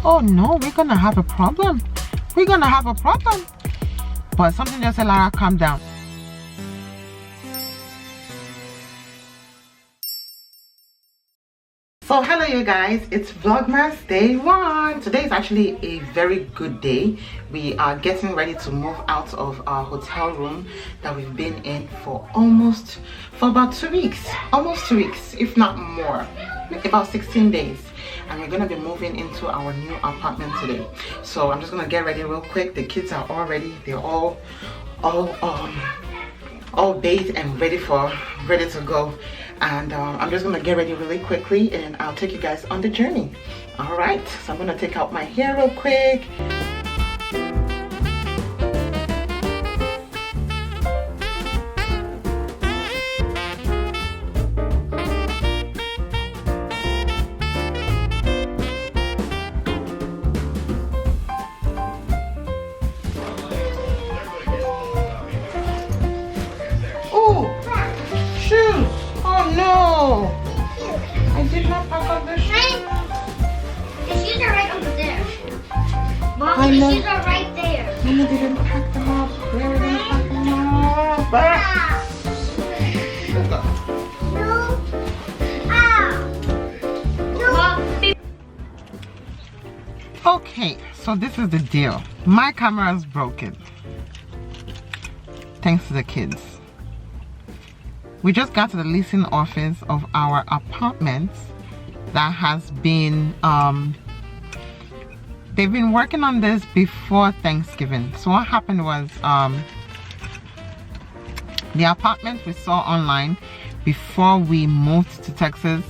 oh no, we're gonna have a problem. We're gonna have a problem. But something just said, Lara, calm down. So hello you guys, it's Vlogmas day 1. Today is actually a very good day. We are getting ready to move out of our hotel room that we've been in for about 2 weeks. Almost 2 weeks, if not more. About 16 days. And we're gonna be moving into our new apartment today. So I'm just gonna get ready real quick. The kids are all ready. They're all bathed and ready to go. And I'm just gonna get ready really quickly and I'll take you guys on the journey. All right, so I'm gonna take out my hair real quick. Oh, shoes. Oh no! I did not pack up the shoes. The shoes are right over there. Mom, I the know. shoes are right there. Mama didn't pack them up. Where are we gonna pack them up? Let's go. No. Ah. No. Okay, so this is the deal. My camera is broken. Thanks to the kids. We just got to the leasing office of our apartment that has been, they've been working on this before Thanksgiving. So what happened was, the apartment we saw online before we moved to Texas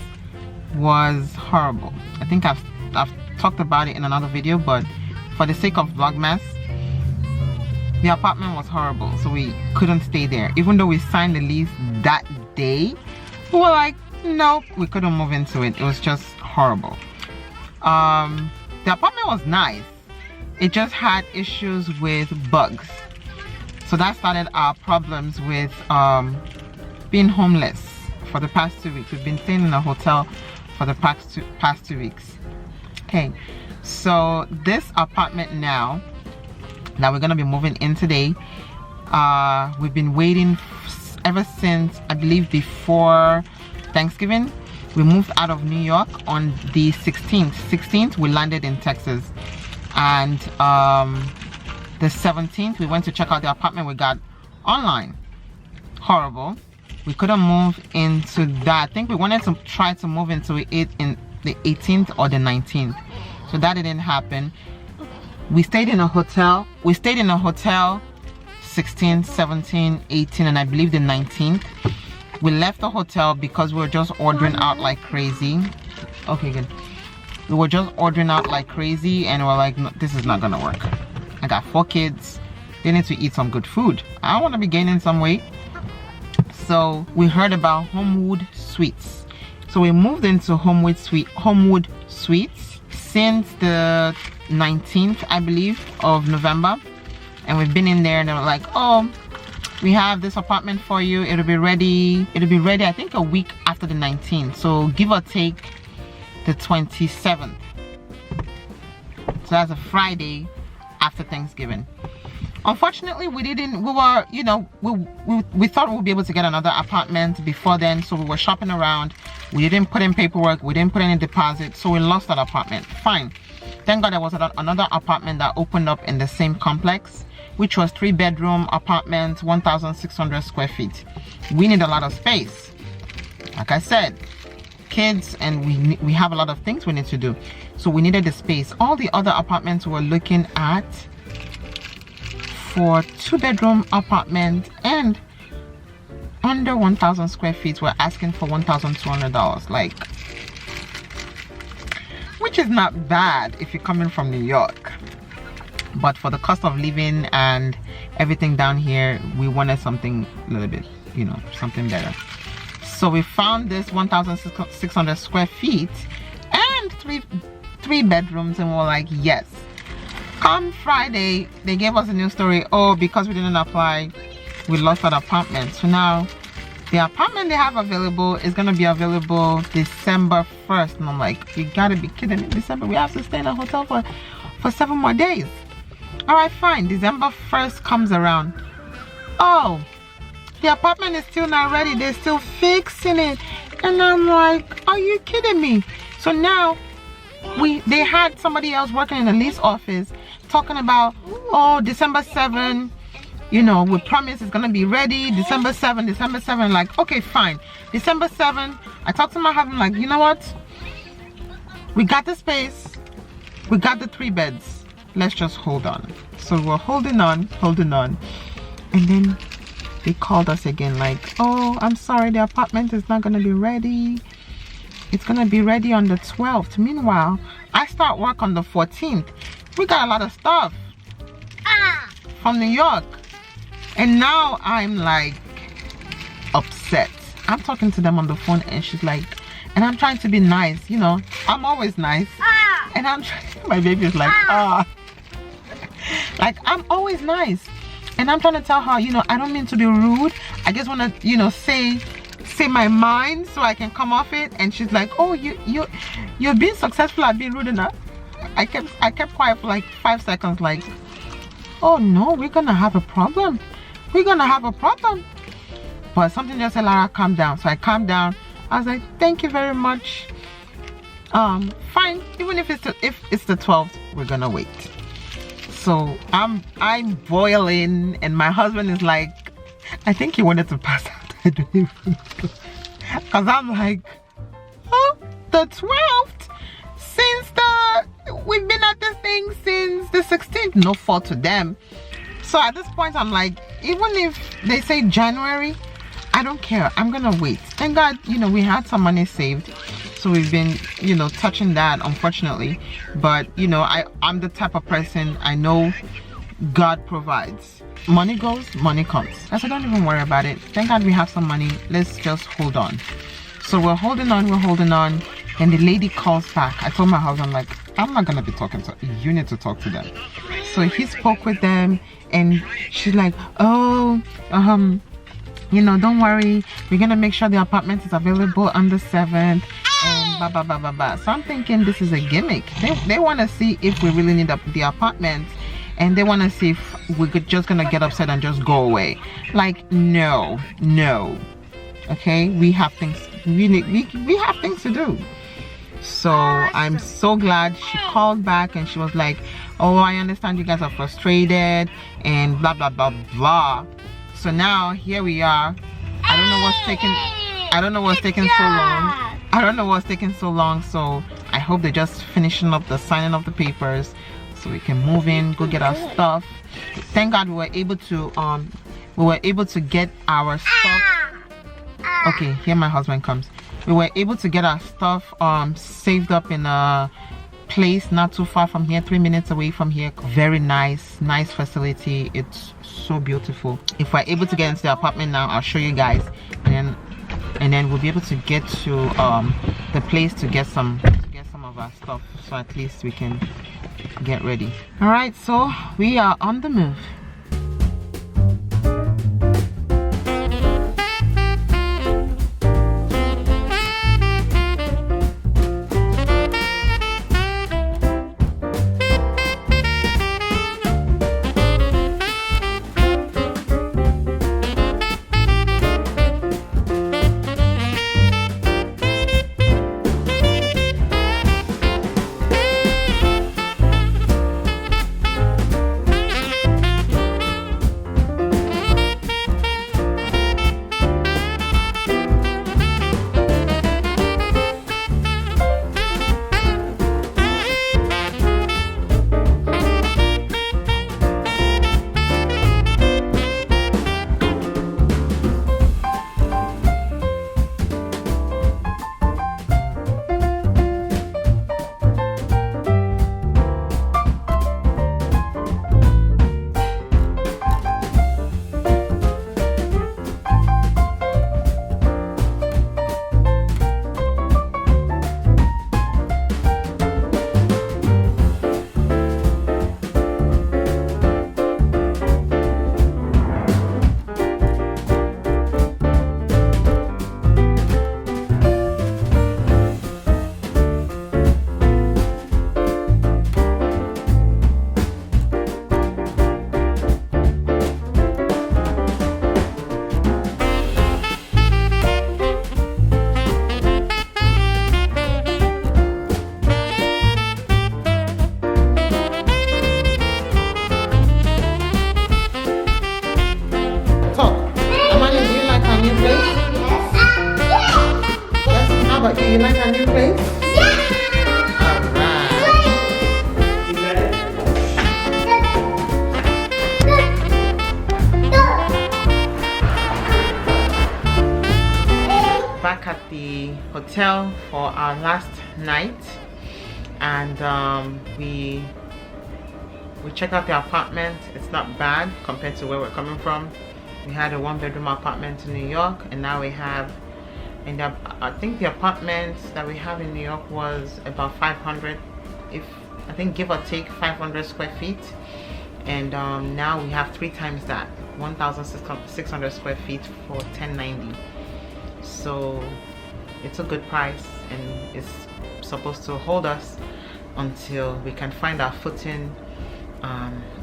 was horrible. I think I've talked about it in another video, but for the sake of Vlogmas, the apartment was horrible, so we couldn't stay there. Even though we signed the lease that day, we were like, nope, we couldn't move into it. It was just horrible. The apartment was nice. It just had issues with bugs. So that started our problems with being homeless for the past 2 weeks. We've been staying in a hotel for the past two weeks. Okay, so this apartment now that we're gonna be moving in today, we've been waiting ever since, I believe, before Thanksgiving. We moved out of New York on the 16th we landed in Texas, and the 17th we went to check out the apartment we got online. Horrible. We couldn't move into that. I think we wanted to try to move into it in the 18th or the 19th, so that didn't happen. We stayed in a hotel. 16, 17, 18, and I believe the 19th. We left the hotel because we were just ordering out like crazy. Okay, good. We were just ordering out like crazy and we're like, no, this is not gonna work. I got 4 kids. They need to eat some good food. I don't want to be gaining some weight. So we heard about Homewood Suites. So we moved into Homewood Suites since the 19th, I believe, of November, and we've been in there and they were like, oh, we have this apartment for you. It'll be ready I think a week after the 19th, so give or take the 27th. So that's a Friday after Thanksgiving. Unfortunately, we thought we would be able to get another apartment before then, so we were shopping around. We didn't put in paperwork, we didn't put any deposit, so we lost that apartment. Fine. Thank God there was another apartment that opened up in the same complex, which was 3-bedroom apartment, 1,600 square feet. We need a lot of space. Like I said, kids, and we have a lot of things we need to do. So we needed the space. All the other apartments we were looking at for 2-bedroom apartment and under 1,000 square feet, we're asking for $1,200. Like, which is not bad if you're coming from New York, but for the cost of living and everything down here, we wanted something a little bit, something better. So we found this 1,600 square feet and three bedrooms, and we're like, yes. Come Friday, they gave us a new story. Oh, because we didn't apply, we lost that apartment. So now the apartment they have available is gonna be available December 1st. And I'm like, you gotta be kidding me. December, we have to stay in a hotel for 7 more days. All right, fine. December 1st comes around. Oh, the apartment is still not ready. They're still fixing it. And I'm like, are you kidding me? So now they had somebody else working in the lease office talking about, oh, December 7, you know, we promise it's gonna be ready. December 7. Like, okay, fine. December 7, I talked to my husband, like, you know what? We got the space. We got the 3 beds. Let's just hold on. So we're holding on. And then they called us again, like, oh, I'm sorry, the apartment is not gonna be ready. It's gonna be ready on the 12th. Meanwhile, I start work on the 14th. We got a lot of stuff from New York. And now I'm like upset. I'm talking to them on the phone and she's like, and I'm trying to be nice, you know, I'm always nice. And I'm trying, my baby is like, like, I'm always nice. And I'm trying to tell her, you know, I don't mean to be rude. I just want to, you know, say my mind so I can come off it. And she's like, oh, you're being successful at being rude enough. I kept quiet for like 5 seconds, like, oh no, we're gonna have a problem. But something just said, Lara, calm down. So I calmed down. I was like, thank you very much. Fine, even if it's the 12th, we're gonna wait. So I'm boiling, and my husband is like, I think he wanted to pass out. I don't even know. Cause I'm like, oh, the 12th, we've been at this thing since the 16th. No fault to them. So at this point, I'm like, even if they say January, I don't care. I'm gonna wait. Thank God, you know, we had some money saved. So we've been, you know, touching that, unfortunately. But, you know, I'm the type of person, I know God provides. Money goes, money comes. I said, don't even worry about it. Thank God we have some money. Let's just hold on. So we're holding on. And the lady calls back. I told my husband, like, I'm not gonna be talking to you. Need to talk to them. So he spoke with them, and she's like, oh, you know, don't worry. We're gonna make sure the apartment is available on the 7th. And blah, blah, blah, blah, blah. So I'm thinking this is a gimmick. They want to see if we really need the apartment, and they want to see if we're just gonna get upset and just go away. Like, no. Okay, we have things. We have things to do. So I'm so glad she called back, and she was like, oh, I understand you guys are frustrated and blah blah blah blah. So now here we are. I don't know what's taking so long. So I hope they're just finishing up the signing of the papers so we can move in, go get our stuff. Thank God we were able to get our stuff. Okay, here my husband comes. We were able to get our stuff saved up in a place not too far from here, 3 minutes away from here. Very nice facility. It's so beautiful. If we're able to get into the apartment now, I'll show you guys, and then we'll be able to get to the place to get some of our stuff, so at least we can get ready. All right, so we are on the move. hotel for our last night, and we checked out the apartment. It's not bad compared to where we're coming from. We had a 1-bedroom apartment in New York, and now we have, and I think the apartment that we have in New York was about 500, I think give or take 500 square feet, and now we have 3 times that, 1,600 square feet for $1,090. So it's a good price, and it's supposed to hold us until we can find our footing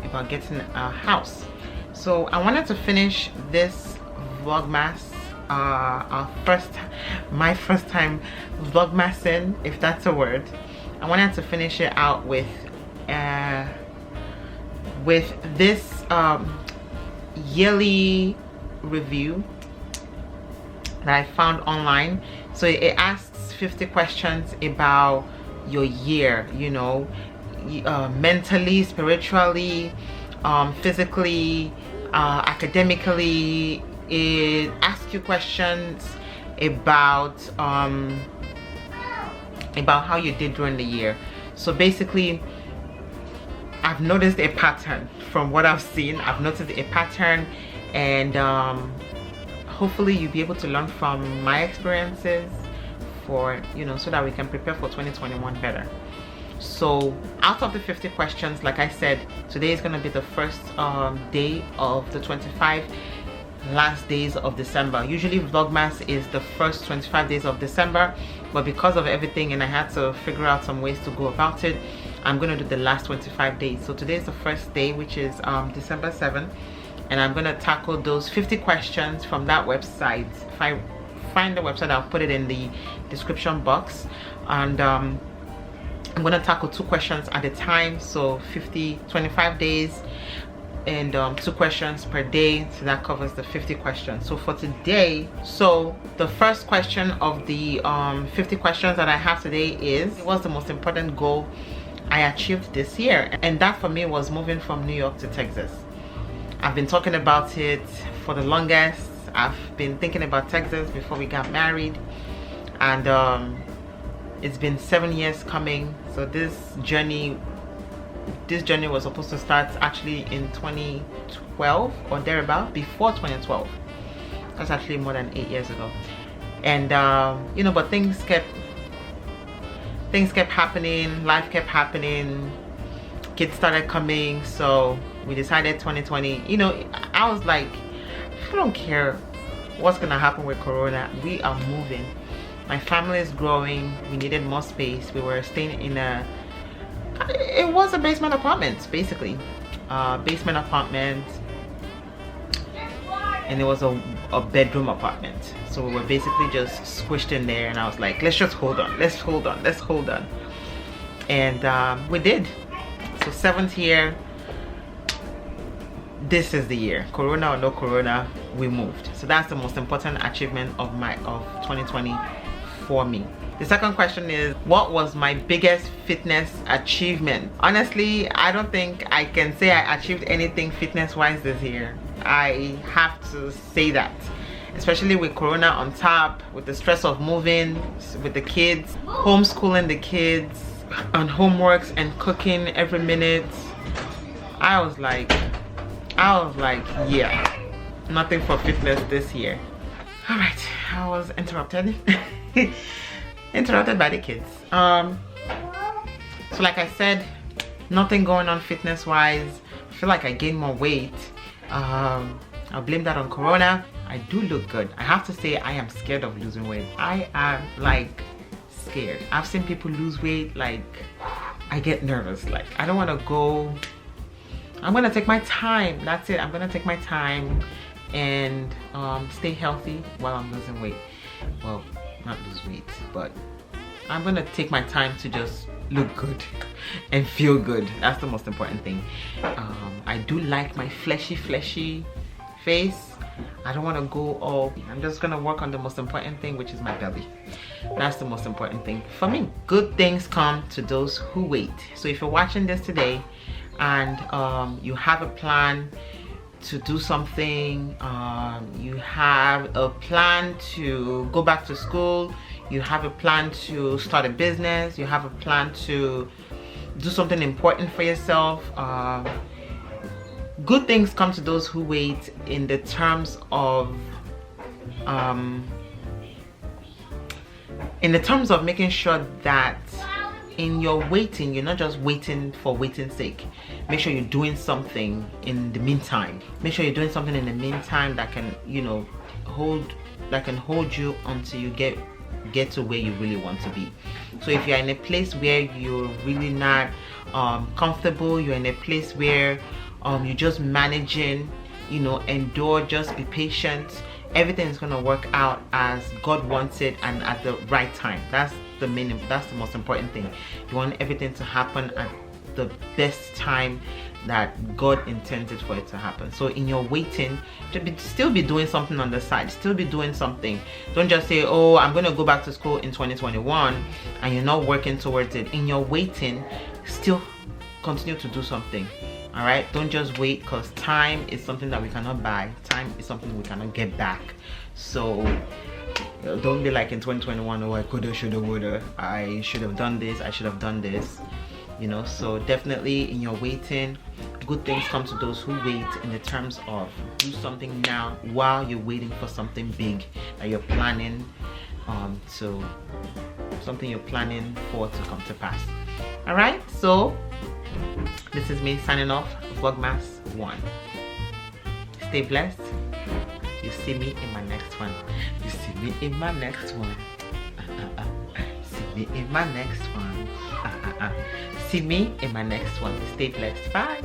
about getting a house. So I wanted to finish this Vlogmas, my first time Vlogmasing, if that's a word. I wanted to finish it out with this yearly review that I found online. So it asks 50 questions about your year, you know, mentally, spiritually, physically, academically. It asks you questions about how you did during the year. So basically, I've noticed a pattern from what I've seen. I've noticed a pattern, and hopefully you'll be able to learn from my experiences for, you know, so that we can prepare for 2021 better. So out of the 50 questions, like I said, today is going to be the first day of the 25 last days of December. Usually Vlogmas is the first 25 days of December, but because of everything and I had to figure out some ways to go about it, I'm going to do the last 25 days. So today is the first day, which is December 7th, and I'm going to tackle those 50 questions from that website. If I find the website, I'll put it in the description box, and I'm going to tackle 2 questions at a time. So 25 days, and 2 questions per day, so that covers the 50 questions. So for today, so the first question of the 50 questions that I have today is, what's the most important goal I achieved this year? And that for me was moving from New York to Texas. I've been talking about it for the longest. I've been thinking about Texas before we got married, and it's been 7 years coming. So this journey was supposed to start actually in 2012 or thereabout, before 2012. That's actually more than 8 years ago. And you know, but things kept happening, life kept happening, kids started coming, so we decided 2020, you know, I was like, I don't care what's gonna happen with Corona, we are moving. My family is growing, we needed more space. We were staying in it was a basement apartment, basically. Basement apartment, and it was a bedroom apartment. So we were basically just squished in there, and I was like, let's just hold on, let's hold on. And we did. So 7th year, this is the year. Corona or no Corona, we moved. So that's the most important achievement of 2020 for me. The second question is, what was my biggest fitness achievement? Honestly, I don't think I can say I achieved anything fitness wise this year. I have to say that, especially with Corona on top, with the stress of moving, with the kids, homeschooling the kids, on homeworks and cooking every minute. I was like, yeah, nothing for fitness this year. All right, I was interrupted. Interrupted by the kids. So like I said, nothing going on fitness wise. I feel like I gained more weight. I'll blame that on Corona. I do look good. I have to say, I am scared of losing weight. I am like scared. I've seen people lose weight, like I get nervous. Like I don't want to go. I'm gonna take my time. That's it. I'm gonna take my time and stay healthy while I'm losing weight. Well, not lose weight, but I'm gonna take my time to just look good and feel good. That's the most important thing. I do like my fleshy face. I don't want to go all. I'm just gonna work on the most important thing, which is my belly. That's the most important thing for me. Good things come to those who wait. So if you're watching this today and you have a plan to do something, you have a plan to go back to school, you have a plan to start a business, you have a plan to do something important for yourself, good things come to those who wait in the terms of making sure that in your waiting, you're not just waiting for waiting's sake. Make sure you're doing something in the meantime. Make sure you're doing something in the meantime that can, you know, hold you until you get to where you really want to be. So if you're in a place where you're really not comfortable, you're in a place where you're just managing, you know, endure, just be patient. Everything is going to work out as God wants it and at the right time. That's the most important thing. You want everything to happen at the best time that God intended for it to happen. So in your waiting, still be doing something on the side, still be doing something. Don't just say, oh, I'm going to go back to school in 2021 and you're not working towards it. In your waiting, still continue to do something. All right, don't just wait, because time is something that we cannot buy. Time is something we cannot get back. So don't be like in 2021, oh, I coulda, shoulda, woulda, I should have done this, I should have done this, you know. So definitely in your waiting, good things come to those who wait, in the terms of do something now while you're waiting for something big that you're planning something you're planning for to come to pass. All right, so this is me signing off, Vlogmas 1. Stay blessed. You see me in my next one. You see me in my next one. See me in my next one. See me in my next one. Stay blessed. Bye.